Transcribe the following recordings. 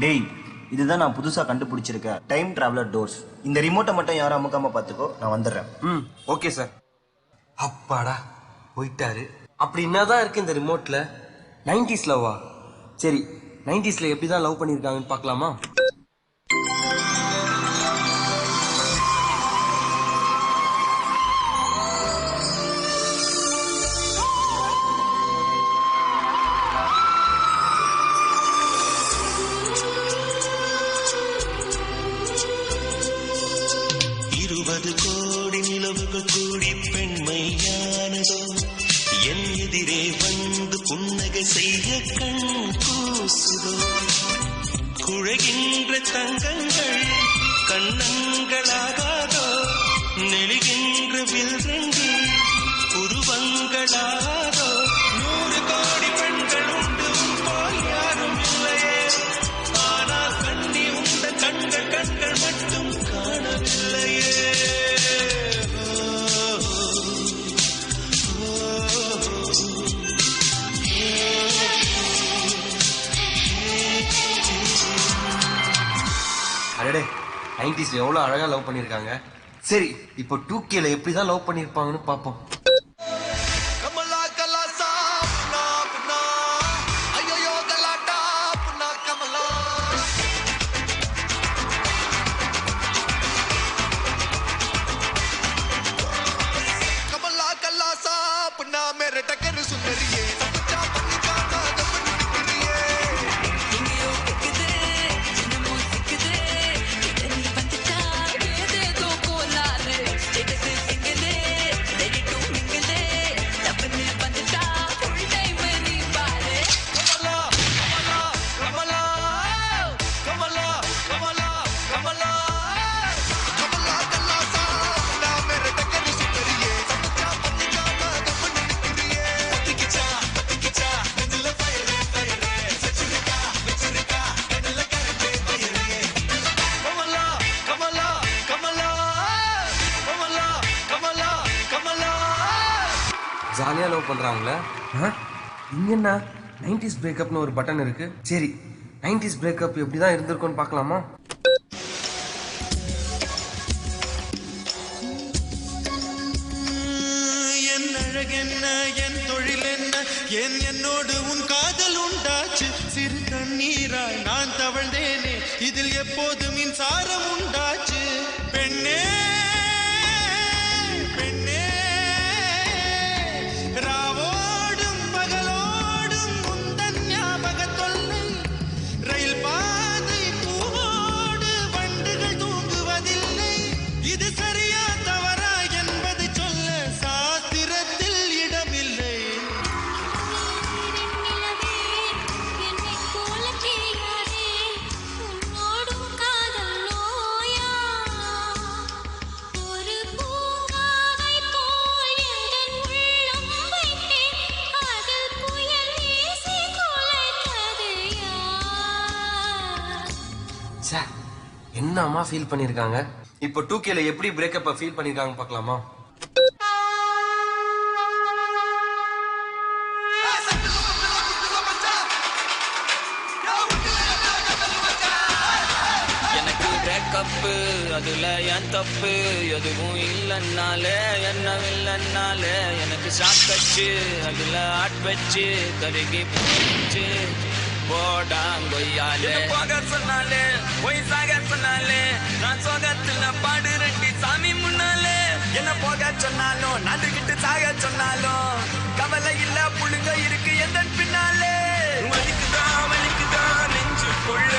டேய், இதுதான் நான் புதுசா கண்டுபிடிச்சிருக்க டைம் டிராவலர் டோர்ஸ். இந்த ரிமோட்டை மட்டும் யாரும் அமுக்காம பாத்துக்கோ, நான் வந்துடுறேன். Okay sir. அப்பாடா போயிட்டாரு. அப்படி என்னதான் இருக்கு இந்த ரிமோட்ல? 90s லவ்வா? சரி, 90sல எப்படிதான் லவ் பண்ணிருக்காங்கன்னு பார்க்கலாமா? கோடி நிலவுகள் கூடி பெண்மையானதோ என் எதிரே வந்து புன்னகை செய்ய கண் கூசுதோ குழைகின்ற தங்கங்கள் கண்ணங்களாகாதோ நெளிகின்ற வில்ரங்கு உருவங்களாகாதோ 100 கோடி பெண்கள் உண்டு போல் யாரும் இல்லையே ஆனால் கண்ணி உண்ட கண்கள் கண்கள் மட்டும் காணவில்லையே. அடடே, 90sல எவ்வளவு அழகா லவ் பண்ணிருக்காங்க. சரி, இப்போ 2Kல எப்படிதான் லவ் பண்ணிருப்பாங்கன்னு பாப்போம். ஜாலியா லவ் பண்றாங்களே. இங்க என்ன 90s பிரேக்கப்னு ஒரு பட்டன் இருக்கு. சரி, 90s பிரேக்கப் எப்படிதான் இருந்திருக்கும்னு பார்க்கலாமா? என் அழகென்ன என் தொழில் என்ன என்னோடு உன் காதல் உண்டாச்சு சிறு கண்ணீராய் நான் தவழ்ந்தேனே இதில் எப்போது மின்சாரம் உண்டாச்சு பெண்ணே என்ன அம்மா ஃபீல் பண்ணிருக்காங்க. இப்போ 2Kல எப்படி பிரேக்கப் ஃபீல் பண்ணிருக்காங்க பார்க்கலாமா? எனக்கு பிரேக்கப் அதுல என் தப்பு எதுவும் இல்லைன்னாலே என்ன இல்லைன்னாலே எனக்கு சாப்பிட்டு அதுல ஆட் வச்சு கருகி போச்சு போடாங்கொய்யாலே போக சொன்னாலே பொய் சாக சொன்னாலே நான் சோகத்துல பாடு ரெட்டி சாமி முன்னாலே என்ன போக சொன்னாலும் நடுக்கிட்டு சாக சொன்னாலும் கவலை இல்ல புழுங்க இருக்கு எந்த பின்னாலே வலிக்குதான் நெஞ்சுக்குள்ள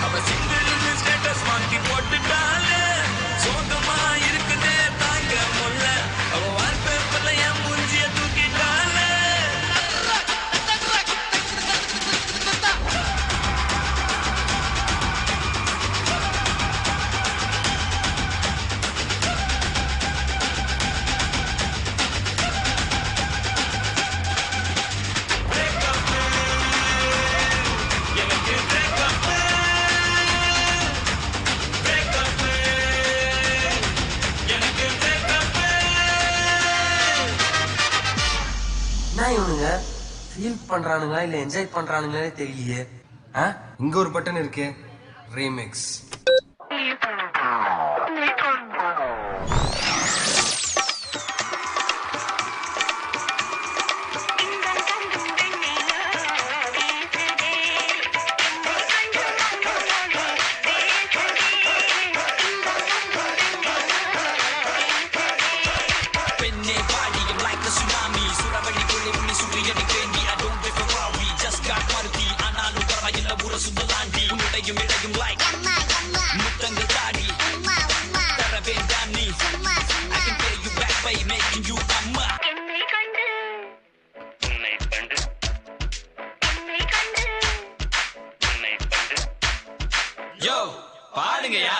அவ சிங்கிள் ஸ்டேட்டஸ் மாத்தி போட்டுட்டாலே சொந்தமா இருக்குதே தாங்க முல்ல அவ வால்பேப்பர்ல என் மூஞ்சிய தூக்கிட்டாலே. இவனுங்க ஃபீல் பண்றானுங்களா இல்ல என்ஜாய் பண்றானுங்களே தெரியலையே. இங்க ஒரு பட்டன் இருக்கே, ரீமிக்ஸ். யோ பாடுங்கயா.